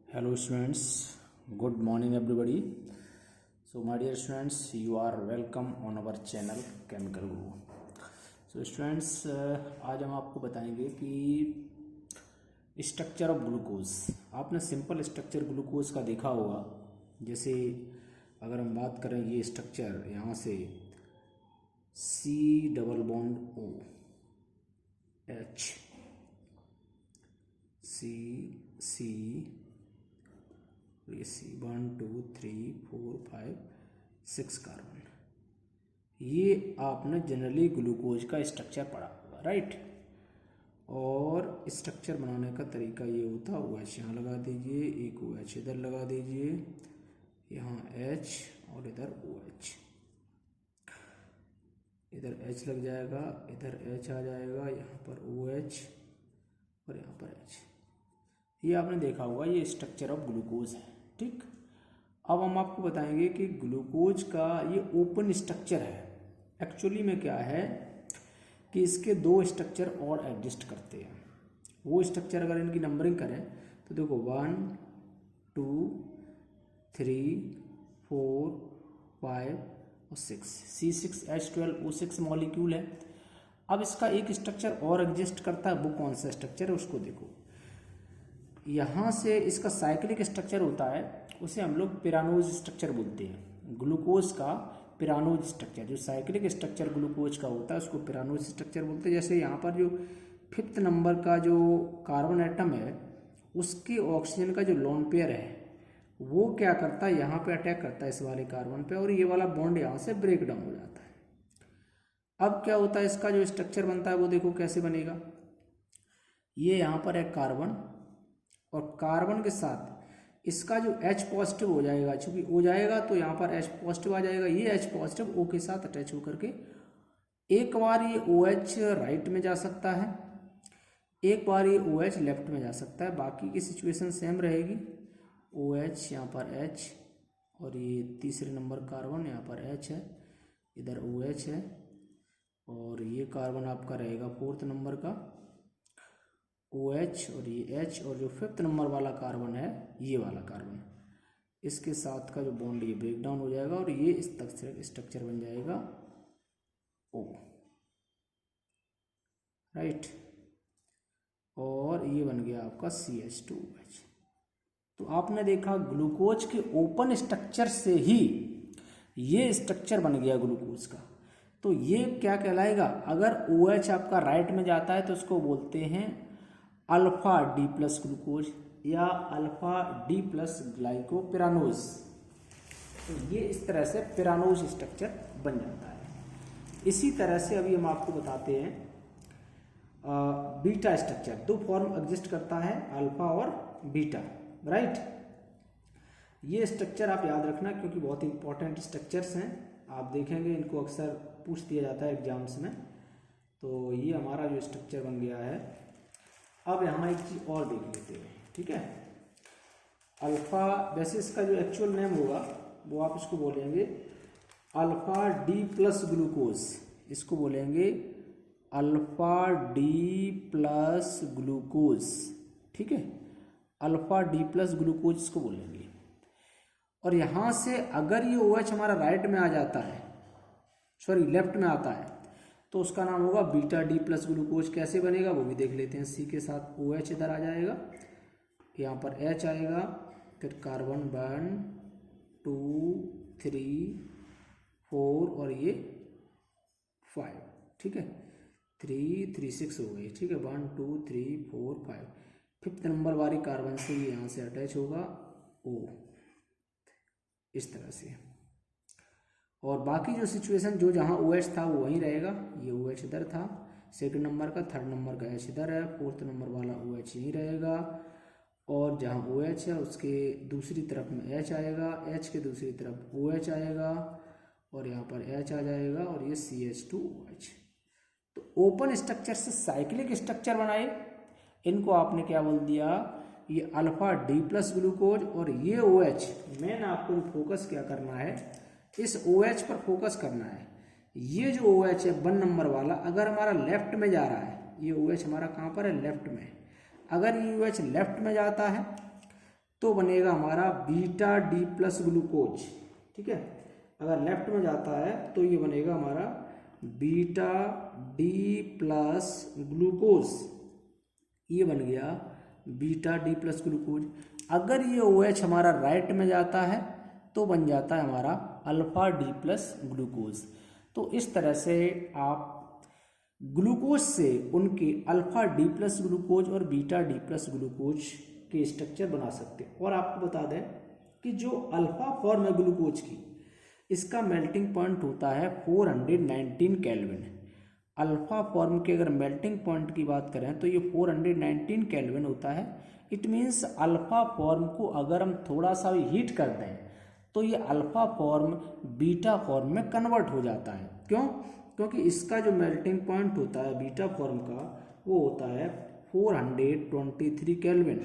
Hello students, good morning everybody. So my dear students, you are welcome on our channel Chemical Guru. So students, आज हम आपको बताएंगे कि structure of glucose. आपने simple structure glucose का देखा होगा। जैसे अगर हम बात करें ये स्ट्रक्चर, यहाँ से C double bond O H C ये C 1 2 3 4 5 6 कार्बन। ये आपने जनरली ग्लूकोज का स्ट्रक्चर पढ़ा होगा, राइट। और स्ट्रक्चर बनाने का तरीका ये होता है, OH यहाँ लगा दीजिए, एक OH इधर लगा दीजिए, यहाँ H और इधर OH, इधर H लग जाएगा, इधर H आ जाएगा, यहाँ पर OH और यहाँ पर H। ये आपने देखा होगा, ये स्ट्रक्चर ऑफ ग्लूकोज है, ठीक। अब हम आपको बताएंगे कि ग्लूकोज का ये ओपन स्ट्रक्चर है। एक्चुअली में क्या है कि इसके दो स्ट्रक्चर और एग्जिस्ट करते हैं। वो स्ट्रक्चर अगर इनकी नंबरिंग करें तो देखो 1 2 3 4 5 और 6 C6H12O6 मॉलिक्यूल है। अब इसका एक स्ट्रक्चर और एग्जिस्ट करता है, वो कौन सा स्ट्रक्चर है उसको देखो। यहाँ से इसका साइक्लिक स्ट्रक्चर होता है, उसे हम लोग पिरानोज स्ट्रक्चर बोलते हैं। ग्लूकोज का पिरानोज स्ट्रक्चर, जो साइक्लिक स्ट्रक्चर ग्लूकोज का होता है उसको पिरानोज स्ट्रक्चर बोलते हैं। जैसे यहाँ पर जो 5th नंबर का जो कार्बन एटम है, उसके ऑक्सीजन का जो लोन पेयर है वो क्या करता है, यहाँ पे अटैक करता है इस वाले कार्बन पे, और ये वाला बॉन्ड यहाँ से ब्रेक डाउन हो जाता है। अब क्या होता है, इसका जो स्ट्रक्चर बनता है वो देखो कैसे बनेगा। ये यहाँ पर है कार्बन, और कार्बन के साथ इसका जो H पॉजिटिव हो जाएगा, चूंकि हो जाएगा तो यहाँ पर H पॉजिटिव आ जाएगा। ये H पॉजिटिव O के साथ अटैच होकर के एक बार ये OH राइट में जा सकता है, एक बार ये OH लेफ्ट में जा सकता है। बाकी की सिचुएशन सेम रहेगी। OH यहाँ पर H, और ये तीसरे नंबर कार्बन यहाँ पर H है, इधर OH है, और ये कार्बन आपका रहेगा 4th नंबर का OH, और ये H, और जो 5th नंबर वाला कार्बन है ये वाला कार्बन, इसके साथ का जो बॉन्ड ये ब्रेक डाउन हो जाएगा और ये इस तक से स्ट्रक्चर बन जाएगा O, राइट। और ये बन गया आपका CH2OH। तो आपने देखा ग्लूकोज के ओपन स्ट्रक्चर से ही ये स्ट्रक्चर बन गया ग्लूकोज का। तो ये क्या कहलाएगा, अगर OH आपका राइट में जाता है तो उसको बोलते हैं अल्फा D प्लस ग्लूकोज या अल्फा D प्लस ग्लाइकोपिरानोज। तो ये इस तरह से पिरानोज स्ट्रक्चर बन जाता है। इसी तरह से अभी हम आपको बताते हैं बीटा स्ट्रक्चर। दो फॉर्म एग्जिस्ट करता है, अल्फा और बीटा, राइट। ये स्ट्रक्चर आप याद रखना क्योंकि बहुत इंपॉर्टेंट स्ट्रक्चर्स हैं। आप देखेंगे इनको अक्सर पूछ दिया जाता है एग्जाम्स में। तो ये हमारा जो स्ट्रक्चर बन गया है। अब यहाँ एक चीज और देख लेते हैं, ठीक है। अल्फा, वैसे इसका जो एक्चुअल नेम होगा वो आप इसको बोलेंगे अल्फा D प्लस ग्लूकोज, इसको बोलेंगे अल्फा D प्लस ग्लूकोज, ठीक है। अल्फा D प्लस ग्लूकोज इसको बोलेंगे। और यहाँ से अगर ये OH हमारा राइट में आ जाता है, सॉरी लेफ्ट में आता है, तो उसका नाम होगा बीटा D प्लस ग्लूकोज। कैसे बनेगा वो भी देख लेते हैं। C के साथ OH इधर आ जाएगा, यहाँ पर H आएगा, फिर कार्बन 1 2 3 4 और ये 5, ठीक है। 3 3 6 हो गई, ठीक है। 1 2 3 4 5, 5th नंबर वाली कार्बन से ये यहाँ से अटैच होगा O, इस तरह से। और बाकी जो सिचुएशन जो जहाँ OH था वो वहीं रहेगा। ये OH इधर था 2nd नंबर का, 3rd नंबर का H इधर है, 4th नंबर वाला OH यहीं रहेगा, और जहाँ OH है उसके दूसरी तरफ में H आएगा, H के दूसरी तरफ OH आएगा, और यहाँ पर H आ जाएगा, और ये CH2OH। तो ओपन स्ट्रक्चर से साइक्लिक स्ट्रक्चर बनाए, इनको आपने क्या बोल दिया, ये अल्फा D प्लस ग्लूकोज। और ये OH, मेन आपको फोकस क्या करना है, इस OH पर फोकस करना है। ये जो OH है 1 नंबर वाला, अगर हमारा लेफ्ट में जा रहा है, ये OH हमारा कहाँ पर है, लेफ्ट में। अगर ये OH लेफ्ट में जाता है तो बनेगा हमारा बीटा डी प्लस ग्लूकोज। ठीक है, अगर लेफ्ट में जाता है तो ये बनेगा हमारा बीटा डी प्लस ग्लूकोज, ये बन गया बीटा डी प्लस ग्लूकोज। अगर ये OH हमारा राइट में जाता है तो बन जाता है हमारा अल्फा डी प्लस ग्लूकोज। तो इस तरह से आप ग्लूकोज से उनके अल्फा डी प्लस ग्लूकोज और बीटा डी प्लस ग्लूकोज के स्ट्रक्चर बना सकते हैं। और आपको बता दें कि जो अल्फा फॉर्म है ग्लूकोज की, इसका मेल्टिंग पॉइंट होता है 419 केल्विन। अल्फा फॉर्म के अगर मेल्टिंग पॉइंट की बात करें तो ये 419 केल्विन होता है। इट मीन्स अल्फा फॉर्म को अगर हम थोड़ा सा भी हीट कर दें तो ये अल्फा फॉर्म बीटा फॉर्म में कन्वर्ट हो जाता है। क्यों? क्योंकि इसका जो मेल्टिंग पॉइंट होता है बीटा फॉर्म का वो होता है 423 केल्विन,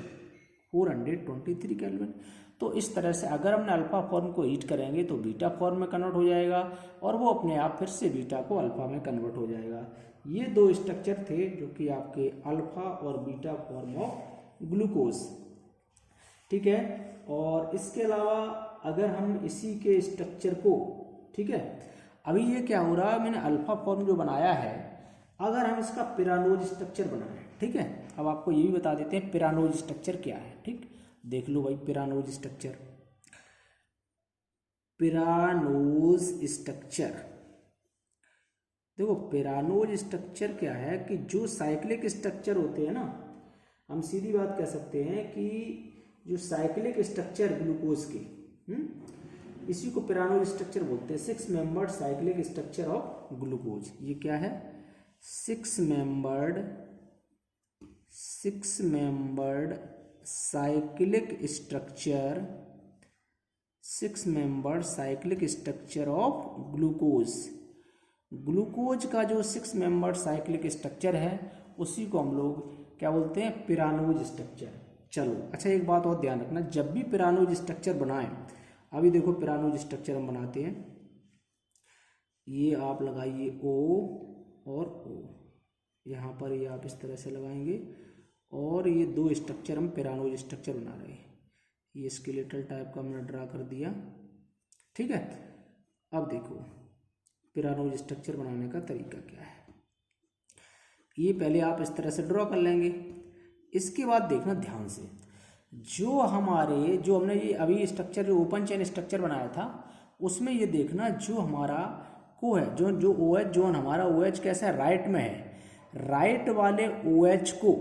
423 केल्विन। तो इस तरह से अगर हमने अल्फा फॉर्म को हीट करेंगे तो बीटा फॉर्म में कन्वर्ट हो जाएगा और वो अपने आप फिर से बीटा को अल्फा में कन्वर्ट हो जाएगा। ये दो स्ट्रक्चर थे जो कि आपके अल्फा और बीटा फॉर्म ऑफ ग्लूकोज। ठीक है, और इसके अलावा अगर हम इसी के स्ट्रक्चर को, ठीक है, अभी ये क्या हो रहा है, मैंने अल्फा फॉर्म जो बनाया है, अगर हम इसका पिरानोज स्ट्रक्चर बनाएं, ठीक है, अब आपको ये भी बता देते हैं पिरानोज स्ट्रक्चर क्या है। ठीक, देख लो भाई पिरानोज स्ट्रक्चर। पिरानोज स्ट्रक्चर देखो, पिरानोज स्ट्रक्चर क्या है कि जो साइक्लिक स्ट्रक्चर होते हैं ना, हम सीधी बात कह सकते हैं कि जो साइक्लिक स्ट्रक्चर ग्लूकोज के, इसी को पिरानोज स्ट्रक्चर बोलते हैं। 6 membered cyclic structure of glucose. ये क्या है? 6 membered cyclic structure, 6 membered cyclic structure of glucose. Glucose का जो 6 मेंबर्ड साइक्लिक स्ट्रक्चर है उसी को हम लोग क्या बोलते हैं? पिरानोज स्ट्रक्चर। चलो अच्छा, एक बात और ध्यान रखना, जब भी पिरानोज स्ट्रक्चर बनाएं, अभी देखो पिरानोज स्ट्रक्चर हम बनाते हैं, ये आप लगाइए O और O, यहाँ पर ये आप इस तरह से लगाएंगे और ये दो स्ट्रक्चर हम पिरानोज स्ट्रक्चर बना रहे हैं। ये स्केलेटल टाइप का हमने ड्रा कर दिया। ठीक है, अब देखो पिरानोज स्ट्रक्चर बनाने का तरीका क्या है। ये पहले आप इस तरह से ड्रॉ कर लेंगे। इसके बाद देखना ध्यान से, जो हमने ये अभी स्ट्रक्चर जो ओपन चेन स्ट्रक्चर बनाया था उसमें ये देखना जो हमारा को है, जो OH जोन हमारा OH कैसा है? राइट में है। राइट वाले OH को,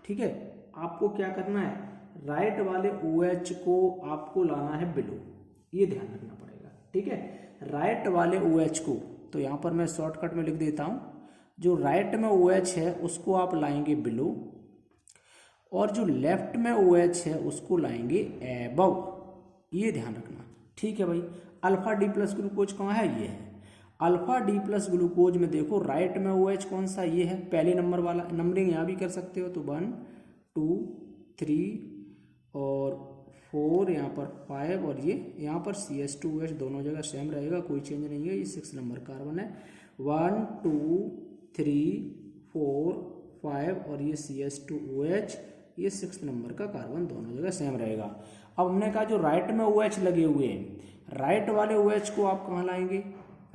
ठीक है, आपको क्या करना है? राइट वाले OH को आपको लाना है बिलो, ये ध्यान रखना पड़ेगा। ठीक है, राइट वाले OH को, तो यहाँ पर मैं शॉर्टकट में लिख देता हूँ, जो राइट में OH है उसको आप लाएंगे बिलो और जो लेफ्ट में OH है उसको लाएंगे एबव, ये ध्यान रखना। ठीक है भाई, अल्फा डी प्लस ग्लूकोज कहाँ है? ये है अल्फा डी प्लस ग्लूकोज में। देखो राइट में OH कौन सा? ये है, पहले नंबर वाला। नंबरिंग यहाँ भी कर सकते हो, तो 1 2 3 और 4, यहाँ पर 5 और ये यहाँ पर CH2OH दोनों जगह सेम रहेगा, कोई चेंज नहीं है। ये 6 नंबर कार्बन है। 1 2 3 4 5 और ये CH2OH, ये 6 नंबर का कार्बन दोनों जगह सेम रहेगा। अब हमने कहा जो राइट में OH लगे हुए हैं, राइट वाले OH को आप कहाँ लाएंगे?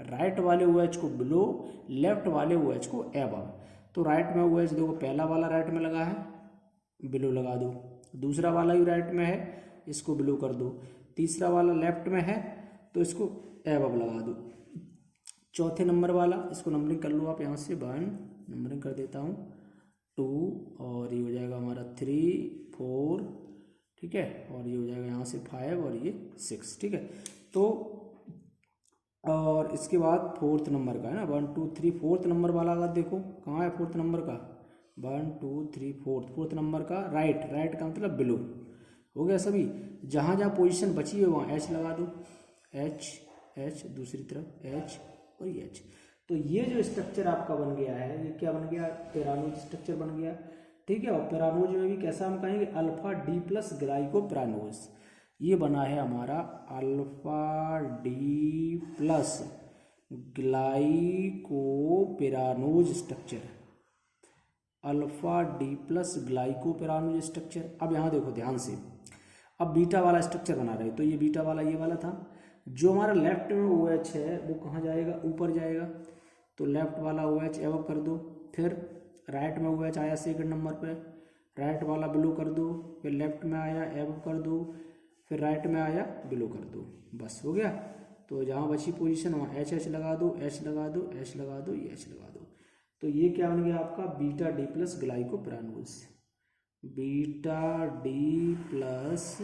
राइट वाले OH को बिलो, लेफ्ट वाले OH को एबव। तो राइट में OH देखो, पहला वाला राइट में लगा है, बिलो लगा दो। दूसरा वाला भी राइट में है, इसको बिलो कर दो। तीसरा वाला लेफ्ट में है तो इसको एबव लगा दो। चौथे नंबर वाला, इसको नंबरिंग कर लो आप यहाँ से, 1 नंबरिंग कर देता हूँ, 2 और ये हो जाएगा हमारा 3 4, ठीक है, और ये हो जाएगा यहाँ से 5 और ये 6। ठीक है, तो और इसके बाद 4th नंबर का है ना, 1 2 3 4th नंबर वाला अगर देखो कहाँ है 4th नंबर का, 1 2 3 4th नंबर का राइट का मतलब बिलो। हो गया सभी, जहाँ जहाँ पोजीशन बची है वहाँ H लगा दो, H दूसरी तरफ H और H। तो ये जो स्ट्रक्चर आपका बन गया है, ये क्या बन गया? पिरानोज स्ट्रक्चर बन गया। ठीक है, और पिरानोज में भी कैसा हम कहेंगे? Alpha D plus glycopyranose. ये बना है हमारा alpha D plus glycopyranose structure, alpha D plus glycopyranose structure. अब यहाँ देखो ध्यान से, अब बीटा वाला स्ट्रक्चर बना रहे, तो ये बीटा वाला ये वाला था। जो हमारा लेफ्ट में OH है वो कहाँ जाएगा, ऊपर जाएगा, तो लेफ्ट वाला OH एवो कर दो। फिर राइट में OH आया सेकंड नंबर पे, राइट वाला ब्लू कर दो। फिर लेफ्ट में आया एवो कर दो, फिर राइट में आया ब्लू कर दो, बस हो गया। तो जहाँ बची पोजीशन वहाँ H लगा दो, H लगा दो, H लगा दो, ये H लगा दो। तो ये क्या बन गया आपका beta D plus glucopyranose, beta D plus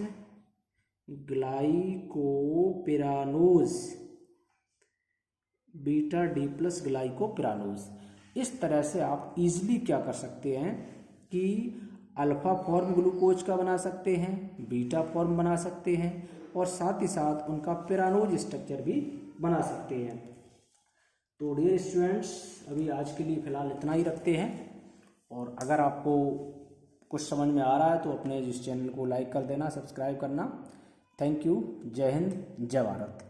glucopyranose, beta D plus glucopyranose. इस तरह से आप इजीली क्या कर सकते हैं कि अल्फा फॉर्म ग्लूकोज का बना सकते हैं, बीटा फॉर्म बना सकते हैं, और साथ ही साथ उनका पिरानोज स्ट्रक्चर भी बना सकते हैं। तो डियर स्टूडेंट्स, अभी आज के लिए फ़िलहाल इतना ही रखते हैं, और अगर आपको कुछ समझ में आ रहा है तो अपने इस चैनल को लाइक कर देना, सब्सक्राइब करना। Thank you. जय हिंद, जय भारत।